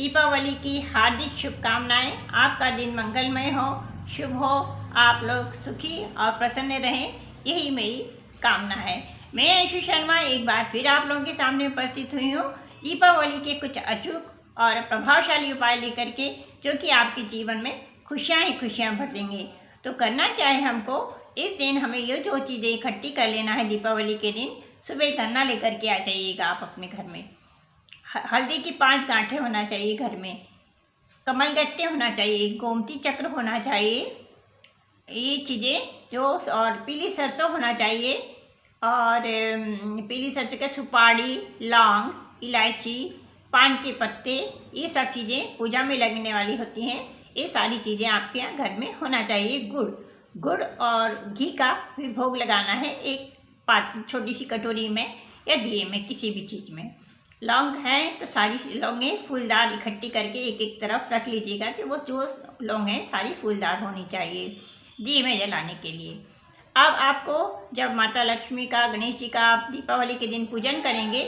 दीपावली की हार्दिक शुभकामनाएं। आपका दिन मंगलमय हो, शुभ हो, आप लोग सुखी और प्रसन्न रहें, यही मेरी कामना है। मैं अंशु शर्मा एक बार फिर आप लोगों के सामने उपस्थित हुई हूँ दीपावली के कुछ अचूक और प्रभावशाली उपाय लेकर के, जो कि आपके जीवन में खुशियाँ ही खुशियाँ भर देंगे। तो करना क्या है हमको, इस दिन हमें ये जो चीज़ें इकट्ठी कर लेना है दीपावली के दिन। सुबह गन्ना लेकर के आ जाइएगा आप अपने घर में। हल्दी की 5 गांठें होना चाहिए घर में, कमल गट्टे होना चाहिए, गोमती चक्र होना चाहिए, ये चीज़ें जो, और पीली सरसों होना चाहिए, और पीली सरसों के सुपारी, लौंग, इलायची, पान के पत्ते, ये सब चीज़ें पूजा में लगने वाली होती हैं। ये सारी चीज़ें आपके यहाँ घर में होना चाहिए। गुड़ और घी का भी भोग लगाना है एक छोटी सी कटोरी में या दिए में, किसी भी चीज़ में। लौंग है तो सारी लौंगें फूलदार इकट्ठी करके एक एक तरफ रख लीजिएगा कि वो जो लौंग हैं सारी फूलदार होनी चाहिए दिए में जलाने के लिए। अब आपको जब माता लक्ष्मी का, गणेश जी का आप दीपावली के दिन पूजन करेंगे,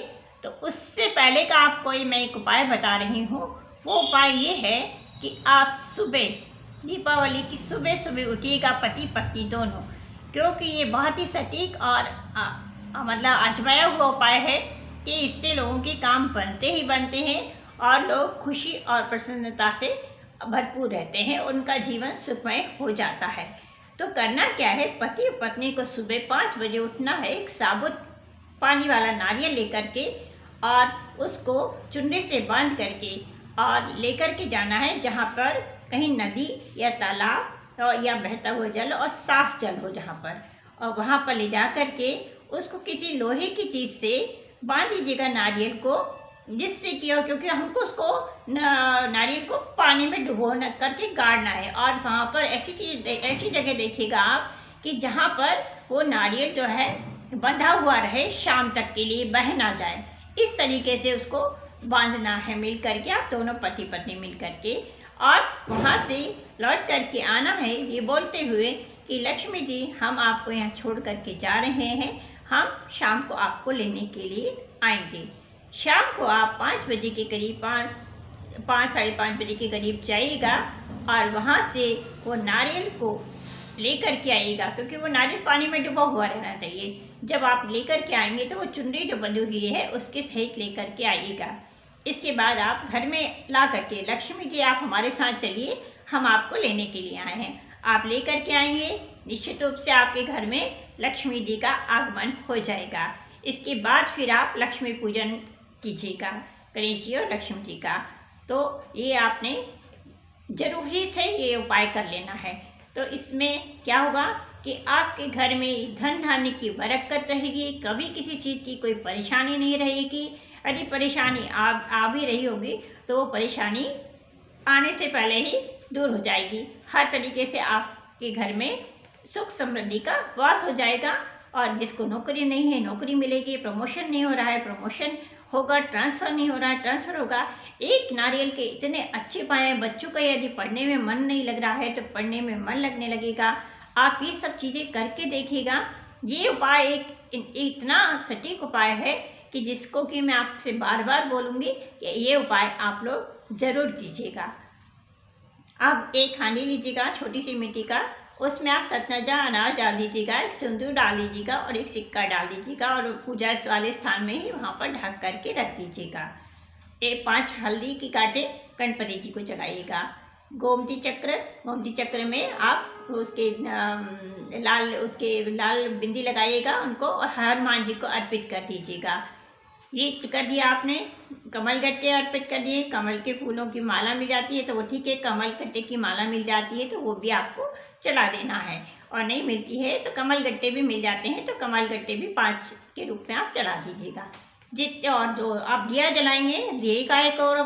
तो उससे पहले का आपको मैं एक उपाय बता रही हूँ। वो उपाय ये है कि आप सुबह, दीपावली की सुबह सुबह उठिएगा, पति पत्नी दोनों, क्योंकि ये बहुत ही सटीक और मतलब आजमाया हुआ उपाय है कि इससे लोगों के काम बनते ही बनते हैं और लोग खुशी और प्रसन्नता से भरपूर रहते हैं, उनका जीवन सुखमय हो जाता है। तो करना क्या है, पति और पत्नी को सुबह 5 बजे उठना है, एक साबुत पानी वाला नारियल लेकर के और उसको चुनरी से बांध करके और लेकर के जाना है जहाँ पर कहीं नदी या तालाब या बहता हुआ जल और साफ जल हो जहाँ पर, और वहाँ पर ले जा कर के उसको किसी लोहे की चीज़ से बांध दीजिएगा नारियल को, जिससे कि, क्योंकि हमको उसको नारियल को पानी में डुबो करके गाड़ना है। और वहाँ पर ऐसी जगह देखिएगा आप कि जहाँ पर वो नारियल जो है बंधा हुआ रहे, शाम तक के लिए बह ना जाए। इस तरीके से उसको बांधना है मिल करके, आप दोनों पति पत्नी मिल करके, और वहाँ से लौट करके आना है ये बोलते हुए कि लक्ष्मी जी, हम आपको यहाँ छोड़ करके जा रहे हैं, हम शाम को आपको लेने के लिए आएंगे। शाम को आप 5 बजे के करीब, 5 साढ़े 5 बजे के करीब जाइएगा और वहाँ से वो नारियल को लेकर के आइएगा, क्योंकि वो नारियल पानी में डूबा हुआ रहना चाहिए। जब आप लेकर के आएंगे तो वो चुनरी जो बंधी हुई है उसके सहित लेकर के आइएगा। इसके बाद आप घर में ला करके, लक्ष्मी जी आप हमारे साथ चलिए, हम आपको लेने के लिए आए हैं, आप लेकर के आएंगे, निश्चित रूप से आपके घर में लक्ष्मी जी का आगमन हो जाएगा। इसके बाद फिर आप लक्ष्मी पूजन कीजिएगा, गणेश जी और लक्ष्मी जी का। तो ये आपने जरूरी से ये उपाय कर लेना है। तो इसमें क्या होगा कि आपके घर में धन धान्य की बरकत रहेगी, कभी किसी चीज़ की कोई परेशानी नहीं रहेगी। यदि परेशानी आ भी रही होगी तो वो परेशानी आने से पहले ही दूर हो जाएगी। हर तरीके से आपके घर में सुख समृद्धि का वास हो जाएगा। और जिसको नौकरी नहीं है, नौकरी मिलेगी, प्रमोशन नहीं हो रहा है, प्रमोशन होगा, ट्रांसफ़र नहीं हो रहा है, ट्रांसफ़र होगा। एक नारियल के इतने अच्छे उपाय हैं। बच्चों का यदि पढ़ने में मन नहीं लग रहा है तो पढ़ने में मन लगने लगेगा। आप ये सब चीज़ें करके देखिएगा। ये उपाय एक इतना सटीक उपाय है कि जिसको कि मैं आपसे बार बार बोलूँगी कि ये उपाय आप लोग ज़रूर कीजिएगा। अब एक हांडी लीजिएगा छोटी सी मिट्टी का, उसमें आप सतनजा अनाज डाल दीजिएगा, एक सिंदूर डाल दीजिएगा और एक सिक्का डाल दीजिएगा और पूजा वाले स्थान में ही वहाँ पर ढक करके रख दीजिएगा। 5 हल्दी की कांटे गणपति जी को चढ़ाइएगा। गोमती चक्र में आप उसके लाल बिंदी लगाइएगा उनको और हनुमान जी को अर्पित कर दीजिएगा। ये कर दिया आपने। कमल गट्टे अर्पित कर दिए। कमल के फूलों की माला मिल जाती है तो वो ठीक है, कमल गट्टे की माला मिल जाती है तो वो भी आपको चढ़ा देना है, और नहीं मिलती है तो कमल गट्टे भी मिल जाते हैं तो कमल गट्टे भी 5 के रूप में आप चढ़ा दीजिएगा। जितने, और जो आप दिया जलाएंगे, दिए का एक और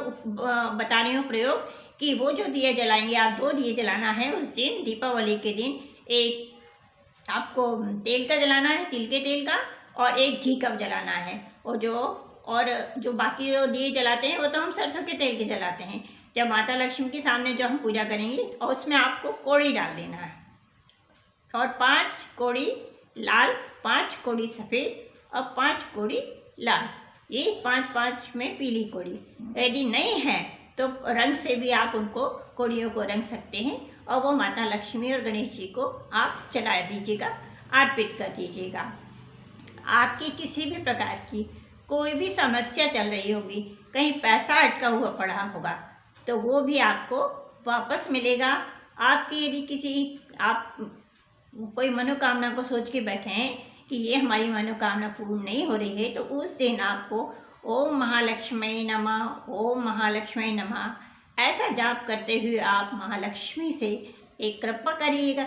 बता रही हूँ प्रयोग कि वो जो दिया जलाएंगे, आप 2 दिए जलाना है उस दिन, दीपावली के दिन। एक आपको तेल का जलाना है, तिल के तेल का, और एक घी का जलाना है। और जो बाकी जो दिए जलाते हैं वो तो हम सरसों के तेल के जलाते हैं। जब माता लक्ष्मी के सामने जो हम पूजा करेंगे और उसमें आपको कौड़ी डाल देना है, और 5 कौड़ी लाल, 5 कौड़ी सफ़ेद और 5 कौड़ी लाल, ये 5-5 में पीली कौड़ी। यदि नहीं है तो रंग से भी आप उनको कोड़ियों को रंग सकते हैं और वो माता लक्ष्मी और गणेश जी को आप चढ़ा दीजिएगा, अर्पित कर दीजिएगा। आपकी किसी भी प्रकार की कोई भी समस्या चल रही होगी, कहीं पैसा अटका हुआ पड़ा होगा, तो वो भी आपको वापस मिलेगा। आपकी यदि किसी आप कोई मनोकामना को सोच के बैठे हैं कि ये हमारी मनोकामना पूर्ण नहीं हो रही है, तो उस दिन आपको ओम महालक्ष्मी नमः, ओम महालक्ष्मी नमः ऐसा जाप करते हुए आप महालक्ष्मी से एक कृपा करिएगा,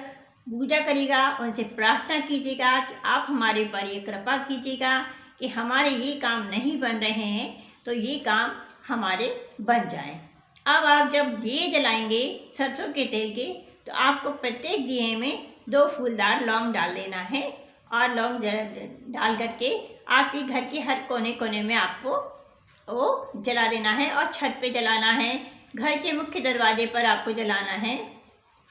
पूजा करिएगा, उनसे प्रार्थना कीजिएगा कि आप हमारे ऊपर ये कृपा कीजिएगा कि हमारे ये काम नहीं बन रहे हैं तो ये काम हमारे बन जाएं। अब आप जब दिए जलाएंगे सरसों के तेल के, तो आपको प्रत्येक दिए में 2 फूलदार लौंग डाल देना है और लौंग डाल करके आपके घर के हर कोने कोने में आपको वो जला देना है और छत पे जलाना है, घर के मुख्य दरवाजे पर आपको जलाना है।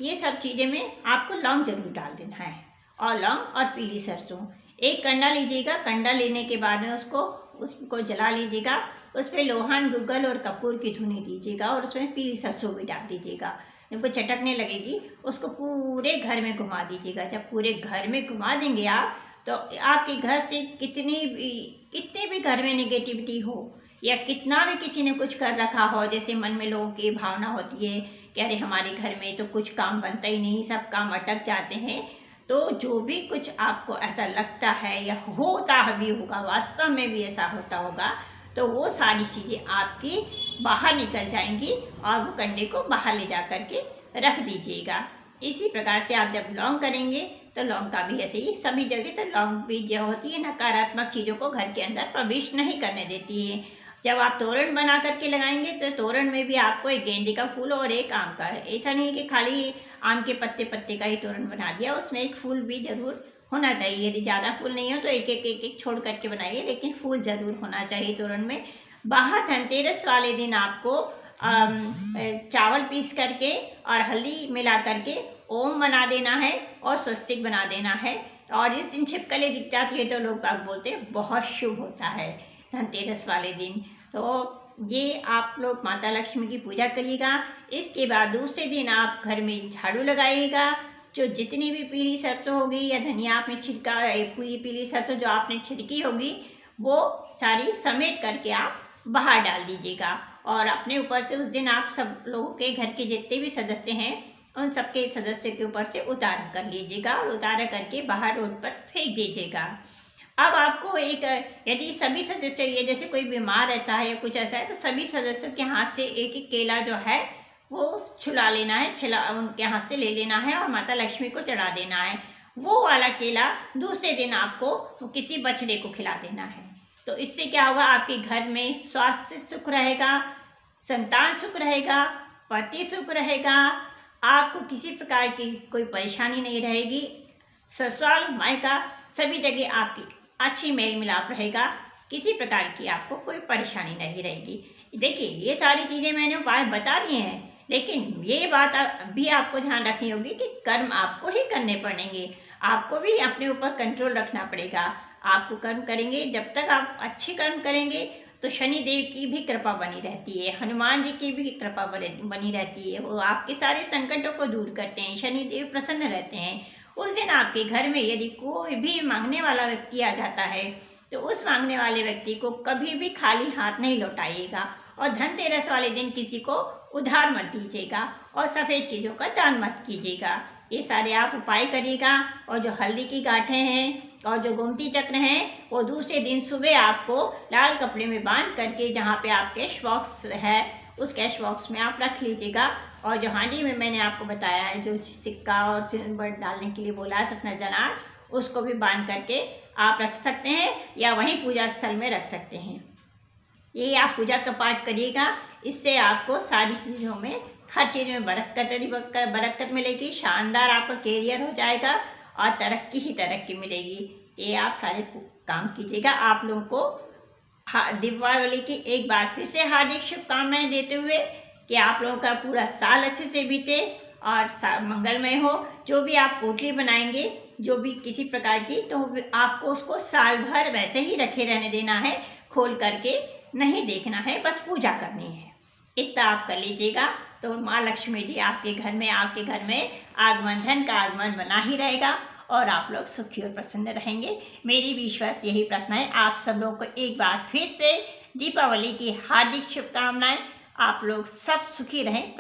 ये सब चीज़ें में आपको लौंग जरूर डाल देना है और लौंग और पीली सरसों। एक कंडा लीजिएगा, कंडा लेने के बाद में उसको जला लीजिएगा, उस पर लोहान, गुग्गल और कपूर की धुनी दीजिएगा और उसमें पीली सरसों भी डाल दीजिएगा। जब वो चटकने लगेगी उसको पूरे घर में घुमा दीजिएगा। जब पूरे घर में घुमा देंगे आप, तो आपके घर से कितने भी घर में नेगेटिविटी हो या कितना भी किसी ने कुछ कर रखा हो, जैसे मन में लोगों की भावना होती है कि अरे हमारे घर में तो कुछ काम बनता ही नहीं, सब काम अटक जाते हैं, तो जो भी कुछ आपको ऐसा लगता है या होता भी होगा, वास्तव में भी ऐसा होता होगा, तो वो सारी चीज़ें आपकी बाहर निकल जाएंगी और वो कंडे को बाहर ले जा करके रख दीजिएगा। इसी प्रकार से आप जब लौंग करेंगे तो लौंग का भी ऐसे ही सभी जगह, तो लौंग भी जो होती है नकारात्मक चीज़ों को घर के अंदर प्रवेश नहीं करने देती है। जब आप तोरण बना करके लगाएंगे तो तोरण में भी आपको एक गेंदे का फूल और एक आम का है। ऐसा नहीं कि खाली आम के पत्ते का ही तोरण बना दिया, उसमें एक फूल भी जरूर होना चाहिए। यदि ज़्यादा फूल नहीं हो तो एक छोड़ करके बनाइए, लेकिन फूल जरूर होना चाहिए तोरण में। बाहर धनतेरस वाले दिन आपको चावल पीस करके और हल्दी मिला करके ओम बना देना है और स्वस्तिक बना देना है। और इस दिन छिपकली दिख जाती है तो लोग बाग बोलते हैं बहुत शुभ होता है धनतेरस वाले दिन। तो ये आप लोग माता लक्ष्मी की पूजा करिएगा। इसके बाद दूसरे दिन आप घर में झाड़ू लगाइएगा। जो जितनी भी पीली सरसों होगी या धनिया आपने छिड़का, पूरी पीली सरसों जो आपने छिड़की होगी वो सारी समेट करके आप बाहर डाल दीजिएगा। और अपने ऊपर से उस दिन आप सब लोगों के घर के जितने भी सदस्य हैं उन सबके सदस्य के ऊपर से उतारा कर लीजिएगा और उतारा करके बाहर रोड पर फेंक दीजिएगा। अब आपको एक, यदि सभी सदस्य, ये जैसे कोई बीमार रहता है या कुछ ऐसा है, तो सभी सदस्यों के हाथ से एक एक केला जो है वो छुला लेना है, उनके हाथ से ले लेना है और माता लक्ष्मी को चढ़ा देना है। वो वाला केला दूसरे दिन आपको किसी बछड़े को खिला देना है। तो इससे क्या होगा, आपके घर में स्वास्थ्य सुख रहेगा, संतान सुख रहेगा, पति सुख रहेगा, आपको किसी प्रकार की कोई परेशानी नहीं रहेगी। ससुराल मायका सभी जगह आपकी अच्छी मेल मिलाप रहेगा, किसी प्रकार की आपको कोई परेशानी नहीं रहेगी। देखिए ये सारी चीज़ें मैंने उपाय बता दिए हैं, लेकिन ये बात भी आपको ध्यान रखनी होगी कि कर्म आपको ही करने पड़ेंगे। आपको भी अपने ऊपर कंट्रोल रखना पड़ेगा। आपको कर्म करेंगे, जब तक आप अच्छे कर्म करेंगे तो शनि देव की भी कृपा बनी रहती है, हनुमान जी की भी कृपा बनी रहती है। वो आपके सारे संकटों को दूर करते हैं, शनि देव प्रसन्न रहते हैं। उस दिन आपके घर में यदि कोई भी मांगने वाला व्यक्ति आ जाता है तो उस मांगने वाले व्यक्ति को कभी भी खाली हाथ नहीं लौटाइएगा। और धनतेरस वाले दिन किसी को उधार मत दीजिएगा और सफ़ेद चीज़ों का दान मत कीजिएगा। ये सारे आप उपाय करिएगा। और जो हल्दी की गांठें हैं और जो गोमती चक्र हैं वो दूसरे दिन सुबह आपको लाल कपड़े में बांध करके जहाँ पे आप कैश बॉक्स है उस कैश बॉक्स में आप रख लीजिएगा। और जो हांडी में मैंने आपको बताया है, जो सिक्का और चिन्ह डालने के लिए बोला है सतनजनार, उसको भी बांध करके आप रख सकते हैं या वहीं पूजा स्थल में रख सकते हैं। ये आप पूजा का पाठ करिएगा, इससे आपको सारी चीज़ों में, हर चीज़ में बरकत मिलेगी, शानदार आपका कैरियर हो जाएगा और तरक्की ही तरक्की मिलेगी। ये आप सारे काम कीजिएगा। आप लोगों को दीपावली की एक बार फिर से हार्दिक शुभकामनाएं देते हुए कि आप लोगों का पूरा साल अच्छे से बीते और मंगलमय हो। जो भी आप पोटली बनाएंगे, जो भी किसी प्रकार की, तो आपको उसको साल भर वैसे ही रखे रहने देना है, खोल करके नहीं देखना है, बस पूजा करनी है। इतना आप कर लीजिएगा तो माँ लक्ष्मी जी आपके घर में आगमन, धन का आगमन बना ही रहेगा और आप लोग सुखी और प्रसन्न रहेंगे। मेरी विश्वास यही प्रार्थना है। आप सब लोगों को एक बार फिर से दीपावली की हार्दिक शुभकामनाएं। आप लोग सब सुखी रहें।